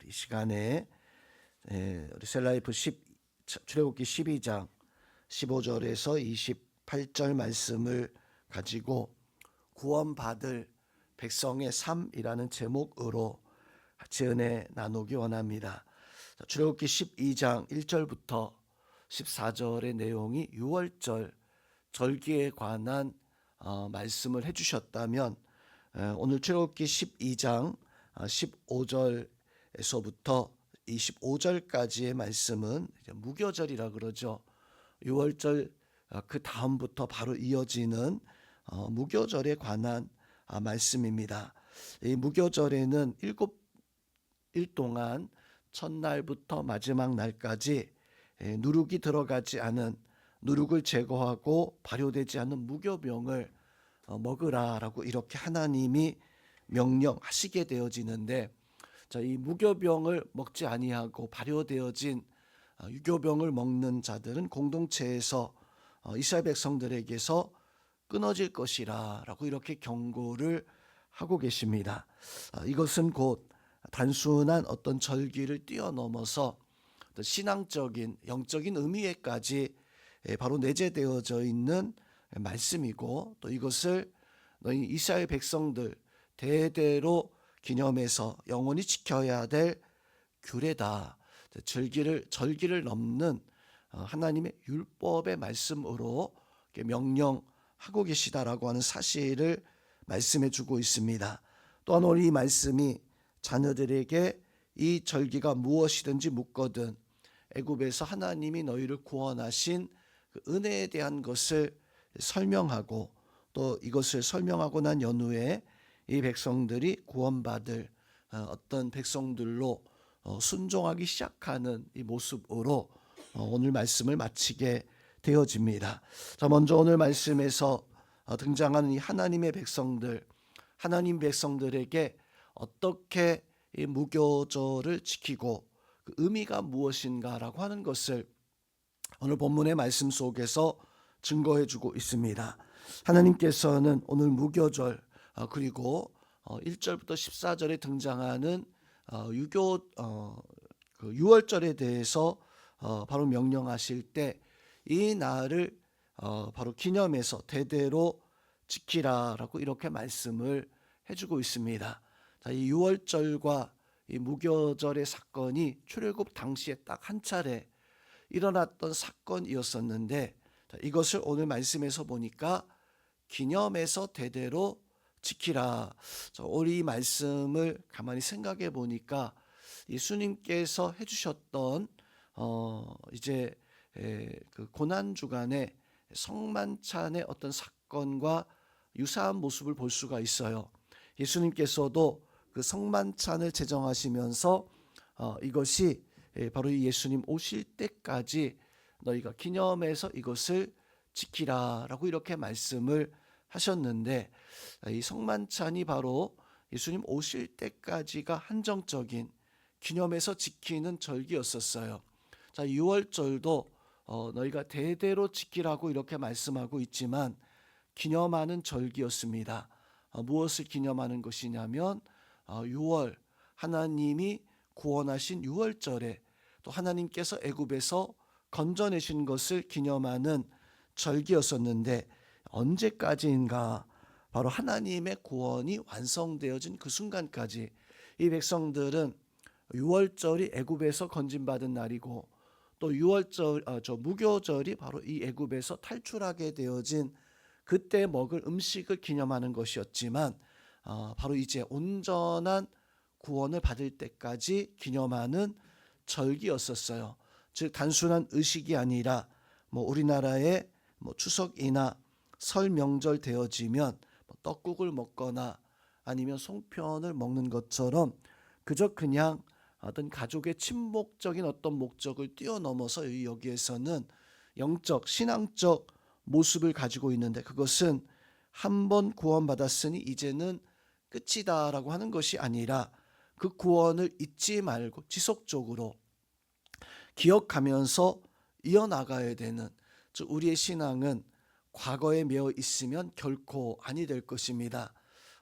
이 시간에 우리 셀라이프 출애굽기 12장 15절에서 28절 말씀을 가지고 구원받을 백성의 삶이라는 제목으로 같이 은혜 나누기 원합니다. 출애굽기 12장 1절부터 14절의 내용이 유월절 절기에 관한 말씀을 해주셨다면, 오늘 출애굽기 12장 15절에서부터 25절까지의 말씀은 무교절이라 그러죠. 유월절 그 다음부터 바로 이어지는 무교절에 관한 말씀입니다. 이 무교절에는 7일 동안 첫날부터 마지막 날까지 누룩이 들어가지 않은, 누룩을 제거하고 발효되지 않은 무교병을 먹으라라고 이렇게 하나님이 명령하시게 되어지는데, 이 무교병을 먹지 아니하고 발효되어진 유교병을 먹는 자들은 공동체에서 이스라엘 백성들에게서 끊어질 것이라라고 이렇게 경고를 하고 계십니다. 이것은 곧 단순한 어떤 절기를 뛰어넘어서 신앙적인 영적인 의미에까지 바로 내재되어져 있는 말씀이고, 또 이것을 너희 이스라엘 백성들 대대로 기념해서 영원히 지켜야 될 규례다. 절기를 넘는 하나님의 율법의 말씀으로 명령하고 계시다라고 하는 사실을 말씀해 주고 있습니다. 또한 오늘 이 말씀이 자녀들에게 이 절기가 무엇이든지 묻거든 애굽에서 하나님이 너희를 구원하신 그 은혜에 대한 것을 설명하고, 또 이것을 설명하고 난 연후에 이 백성들이 구원받을 어떤 백성들로 순종하기 시작하는 이 모습으로 오늘 말씀을 마치게 되어집니다. 자, 먼저 오늘 말씀에서 등장하는 이 하나님의 백성들, 하나님 백성들에게 어떻게 이 무교절을 지키고 그 의미가 무엇인가라고 하는 것을 오늘 본문의 말씀 속에서 증거해 주고 있습니다. 하나님께서는 오늘 무교절 그리고 1절부터 14절에 등장하는 그 유월절에 대해서 바로 명령하실 때 이 날을 바로 기념해서 대대로 지키라라고 이렇게 말씀을 해주고 있습니다. 자, 이 유월절과 이 무교절의 사건이 출애굽 당시에 딱 한 차례 일어났던 사건이었었는데, 이것을 오늘 말씀에서 보니까 기념해서 대대로 지키라. 오늘 이 말씀을 가만히 생각해 보니까 예수님께서 해주셨던 이제 그 고난 주간의 성만찬의 어떤 사건과 유사한 모습을 볼 수가 있어요. 예수님께서도 그 성만찬을 제정하시면서 이것이 바로 예수님 오실 때까지 너희가 기념해서 이것을 지키라라고 이렇게 말씀을 하셨는데, 이 성만찬이 바로 예수님 오실 때까지가 한정적인 기념해서 지키는 절기였었어요. 자, 6월절도 너희가 대대로 지키라고 이렇게 말씀하고 있지만 기념하는 절기였습니다. 무엇을 기념하는 것이냐면 6월 하나님이 구원하신 6월절에 또 하나님께서 애굽에서 건져내신 것을 기념하는 절기였었는데, 언제까지인가? 바로 하나님의 구원이 완성되어진 그 순간까지 이 백성들은 6월절이 애굽에서 건진받은 날이고, 또 6월절 무교절이 바로 이 애굽에서 탈출하게 되어진 그때 먹을 음식을 기념하는 것이었지만, 바로 이제 온전한 구원을 받을 때까지 기념하는 절기였었어요. 즉 단순한 의식이 아니라 우리나라의 추석이나 설 명절 되어지면 떡국을 먹거나 아니면 송편을 먹는 것처럼 그저 그냥 어떤 가족의 친목적인 어떤 목적을 뛰어넘어서 여기에서는 영적 신앙적 모습을 가지고 있는데, 그것은 한번 구원받았으니 이제는 끝이다라고 하는 것이 아니라 그 구원을 잊지 말고 지속적으로 기억하면서 이어나가야 되는, 즉 우리의 신앙은 과거에 매여 있으면 결코 아니 될 것입니다.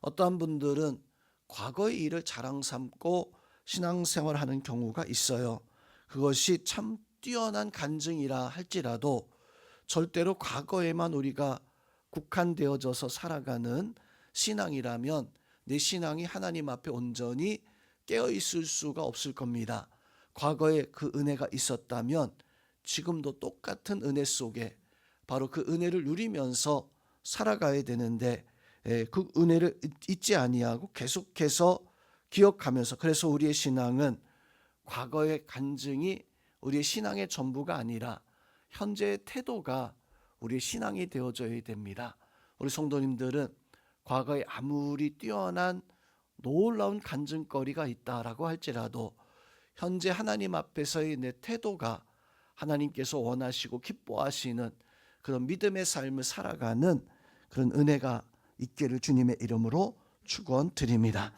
어떠한 분들은 과거의 일을 자랑 삼고 신앙생활하는 경우가 있어요. 그것이 참 뛰어난 간증이라 할지라도 절대로 과거에만 우리가 국한되어져서 살아가는 신앙이라면 내 신앙이 하나님 앞에 온전히 깨어 있을 수가 없을 겁니다. 과거에 그 은혜가 있었다면 지금도 똑같은 은혜 속에 바로 그 은혜를 누리면서 살아가야 되는데 그 은혜를 잊지 아니하고 계속해서 기억하면서, 그래서 우리의 신앙은 과거의 간증이 우리의 신앙의 전부가 아니라 현재의 태도가 우리의 신앙이 되어져야 됩니다. 우리 성도님들은 과거에 아무리 뛰어난 놀라운 간증거리가 있다라고 할지라도 현재 하나님 앞에서의 내 태도가 하나님께서 원하시고 기뻐하시는 그런 믿음의 삶을 살아가는 그런 은혜가 있기를 주님의 이름으로 축원드립니다.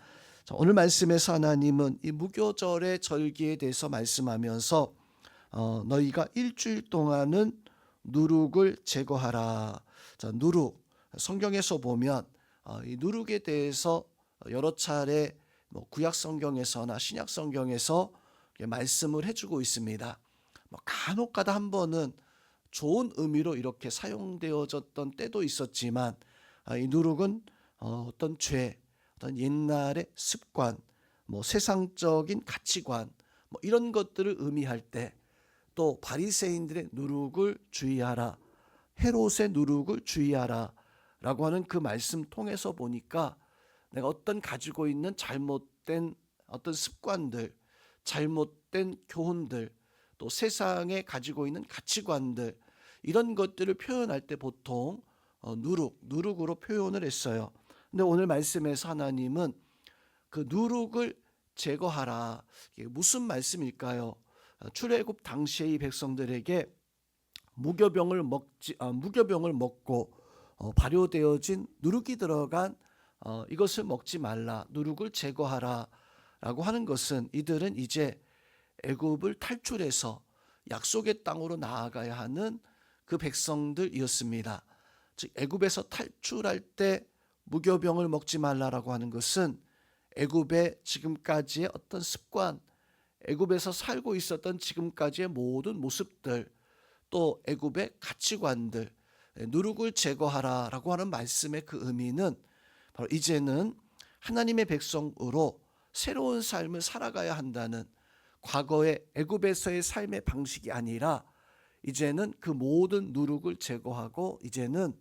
오늘 말씀에서 하나님은 이 무교절의 절기에 대해서 말씀하면서 너희가 일주일 동안은 누룩을 제거하라. 누룩, 성경에서 보면 이 누룩에 대해서 여러 차례 구약 성경에서나 신약 성경에서 말씀을 해주고 있습니다. 간혹가다 한 번은 좋은 의미로 이렇게 사용되어졌던 때도 있었지만 이 누룩은 어떤 죄, 어떤 옛날의 습관, 세상적인 가치관 이런 것들을 의미할 때, 또 바리새인들의 누룩을 주의하라, 헤롯의 누룩을 주의하라 라고 하는 그 말씀 통해서 보니까 내가 어떤 가지고 있는 잘못된 어떤 습관들, 잘못된 교훈들, 또 세상에 가지고 있는 가치관들, 이런 것들을 표현할 때 보통 누룩으로 표현을 했어요. 근데 오늘 말씀에서 하나님은 그 누룩을 제거하라. 이게 무슨 말씀일까요? 출애굽 당시의 백성들에게 무교병을 먹고 발효되어진 누룩이 들어간 이것을 먹지 말라, 누룩을 제거하라 라고 하는 것은 이들은 이제 애굽을 탈출해서 약속의 땅으로 나아가야 하는 그 백성들이었습니다. 즉 애굽에서 탈출할 때 무교병을 먹지 말라라고 하는 것은 애굽의 지금까지의 어떤 습관, 애굽에서 살고 있었던 지금까지의 모든 모습들, 또 애굽의 가치관들, 누룩을 제거하라라고 하는 말씀의 그 의미는 바로 이제는 하나님의 백성으로 새로운 삶을 살아가야 한다는, 과거의 애굽에서의 삶의 방식이 아니라 이제는 그 모든 누룩을 제거하고 이제는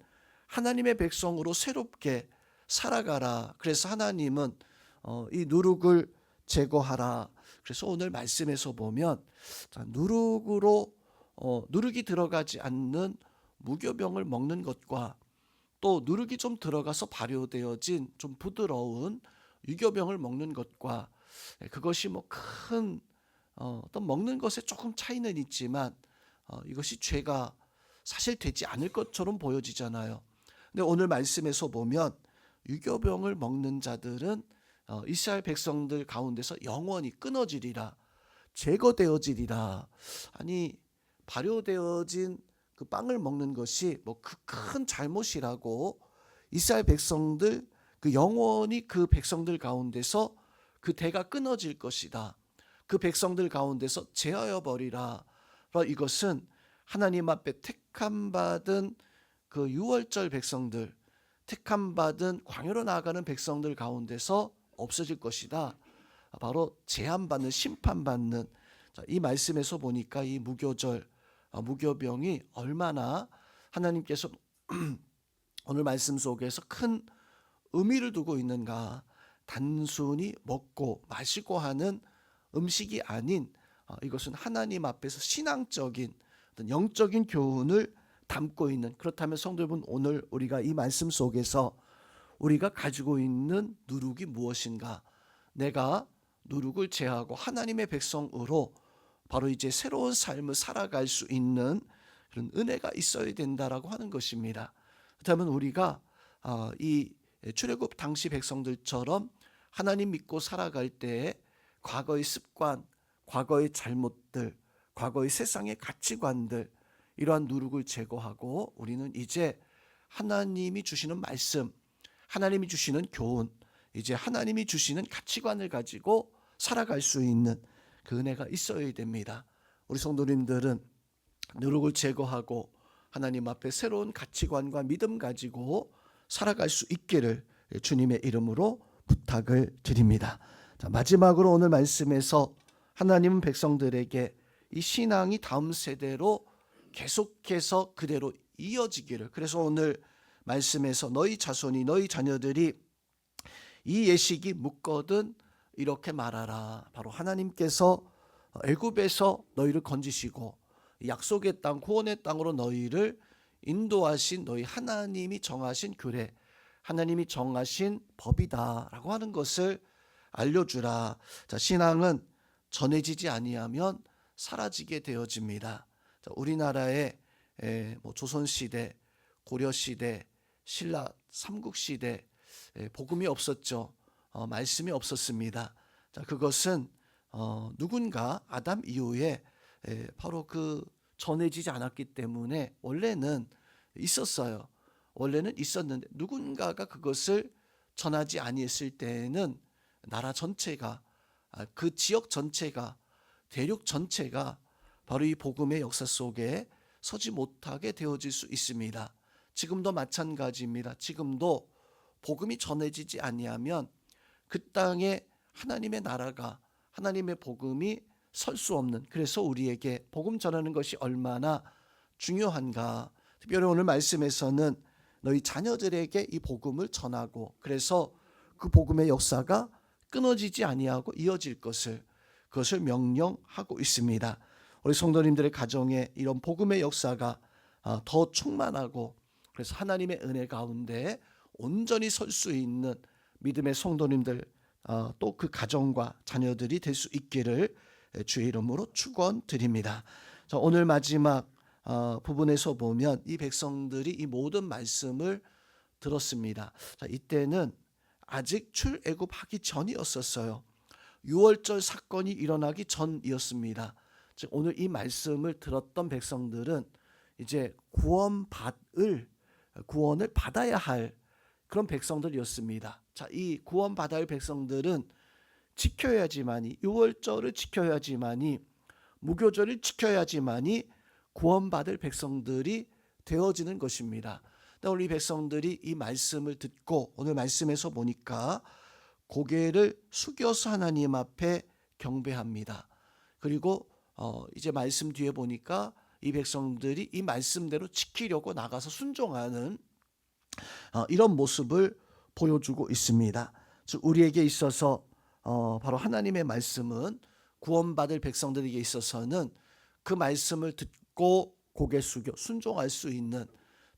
하나님의 백성으로 새롭게 살아가라. 그래서 하나님은 이 누룩을 제거하라. 그래서 오늘 말씀에서 보면 누룩이 들어가지 않는 무교병을 먹는 것과 또 누룩이 좀 들어가서 발효되어진 좀 부드러운 유교병을 먹는 것과, 그것이 큰 어떤 먹는 것에 조금 차이는 있지만 이것이 죄가 사실 되지 않을 것처럼 보여지잖아요. 근데 오늘 말씀에서 보면 유교병을 먹는 자들은 이스라엘 백성들 가운데서 영원히 끊어지리라, 제거되어지리라. 아니, 발효되어진 그 빵을 먹는 것이 그 큰 잘못이라고 이스라엘 백성들 영원히 그 백성들 가운데서 그 대가 끊어질 것이다, 그 백성들 가운데서 제하여 버리라. 이것은 하나님 앞에 택함받은 그 유월절 백성들, 택함받은 광야로 나아가는 백성들 가운데서 없어질 것이다. 바로 제한받는, 심판받는, 이 말씀에서 보니까 이 무교절, 무교병이 얼마나 하나님께서 오늘 말씀 속에서 큰 의미를 두고 있는가. 단순히 먹고 마시고 하는 음식이 아닌 이것은 하나님 앞에서 신앙적인 어떤 영적인 교훈을 담고 있는, 그렇다면 성도 여러분, 오늘 우리가 이 말씀 속에서 우리가 가지고 있는 누룩이 무엇인가? 내가 누룩을 제하고 하나님의 백성으로 바로 이제 새로운 삶을 살아갈 수 있는 그런 은혜가 있어야 된다라고 하는 것입니다. 그렇다면 우리가 이 출애굽 당시 백성들처럼 하나님 믿고 살아갈 때에 과거의 습관, 과거의 잘못들, 과거의 세상의 가치관들, 이러한 누룩을 제거하고 우리는 이제 하나님이 주시는 말씀, 하나님이 주시는 교훈, 이제 하나님이 주시는 가치관을 가지고 살아갈 수 있는 그 은혜가 있어야 됩니다. 우리 성도님들은 누룩을 제거하고 하나님 앞에 새로운 가치관과 믿음 가지고 살아갈 수 있기를 주님의 이름으로 부탁을 드립니다. 자, 마지막으로 오늘 말씀에서 하나님은 백성들에게 이 신앙이 다음 세대로 계속해서 그대로 이어지기를, 그래서 오늘 말씀에서 너희 자손이 너희 자녀들이 이 예식이 묻거든 이렇게 말하라. 바로 하나님께서 애굽에서 너희를 건지시고 약속의 땅 구원의 땅으로 너희를 인도하신 너희 하나님이 정하신 규례, 하나님이 정하신 법이다라고 하는 것을 알려주라. 자, 신앙은 전해지지 아니하면 사라지게 되어집니다. 자, 우리나라의 조선시대, 고려시대, 신라 삼국시대 복음이 없었죠. 말씀이 없었습니다. 자, 그것은 누군가 아담 이후에 바로 그 전해지지 않았기 때문에 원래는 있었어요. 원래는 있었는데 누군가가 그것을 전하지 아니했을 때에는 나라 전체가, 그 지역 전체가, 대륙 전체가 바로 이 복음의 역사 속에 서지 못하게 되어질 수 있습니다. 지금도 마찬가지입니다. 지금도 복음이 전해지지 아니하면 그 땅에 하나님의 나라가, 하나님의 복음이 설 수 없는, 그래서 우리에게 복음 전하는 것이 얼마나 중요한가. 특별히 오늘 말씀에서는 너희 자녀들에게 이 복음을 전하고, 그래서 그 복음의 역사가 끊어지지 아니하고 이어질 것을, 그것을 명령하고 있습니다. 우리 성도님들의 가정에 이런 복음의 역사가 더 충만하고, 그래서 하나님의 은혜 가운데 온전히 설 수 있는 믿음의 성도님들, 또 그 가정과 자녀들이 될 수 있기를 주의 이름으로 축원드립니다. 자, 오늘 마지막 부분에서 보면 이 백성들이 이 모든 말씀을 들었습니다. 자, 이때는 아직 출애굽하기 전이었었어요. 유월절 사건이 일어나기 전이었습니다. 즉 오늘 이 말씀을 들었던 백성들은 이제 구원을 받아야 할 그런 백성들이었습니다. 자, 이 구원받아야 할 백성들은 지켜야지만이, 유월절을 지켜야지만이, 무교절을 지켜야지만이 구원받을 백성들이 되어지는 것입니다. 오늘 이 백성들이 이 말씀을 듣고 오늘 말씀에서 보니까 고개를 숙여서 하나님 앞에 경배합니다. 그리고 이제 말씀 뒤에 보니까 이 백성들이 이 말씀대로 지키려고 나가서 순종하는 이런 모습을 보여주고 있습니다. 즉 우리에게 있어서 바로 하나님의 말씀은 구원받을 백성들에게 있어서는 그 말씀을 듣고 고개 숙여 순종할 수 있는,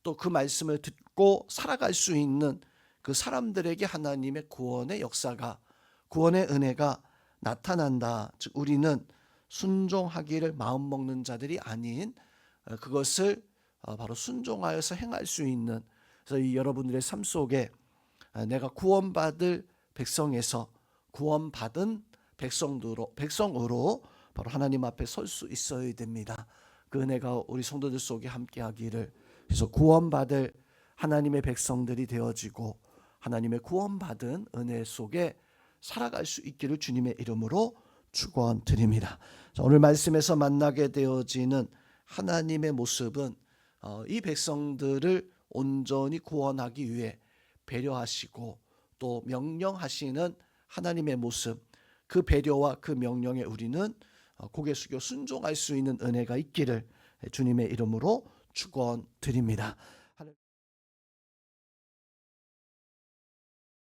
또 그 말씀을 듣고 살아갈 수 있는 그 사람들에게 하나님의 구원의 역사가, 구원의 은혜가 나타난다. 즉 우리는 순종하기를 마음먹는 자들이 아닌 그것을 바로 순종하여서 행할 수 있는, 그래서 이 여러분들의 삶 속에 내가 구원받을 백성에서 구원받은 백성으로 바로 하나님 앞에 설 수 있어야 됩니다. 그 은혜가 우리 성도들 속에 함께하기를, 그래서 구원받을 하나님의 백성들이 되어지고 하나님의 구원받은 은혜 속에 살아갈 수 있기를 주님의 이름으로 축원드립니다. 오늘 말씀에서 만나게 되어지는 하나님의 모습은 이 백성들을 온전히 구원하기 위해 배려하시고 또 명령하시는 하나님의 모습, 그 배려와 그 명령에 우리는 고개 숙여 순종할 수 있는 은혜가 있기를 주님의 이름으로 축원드립니다.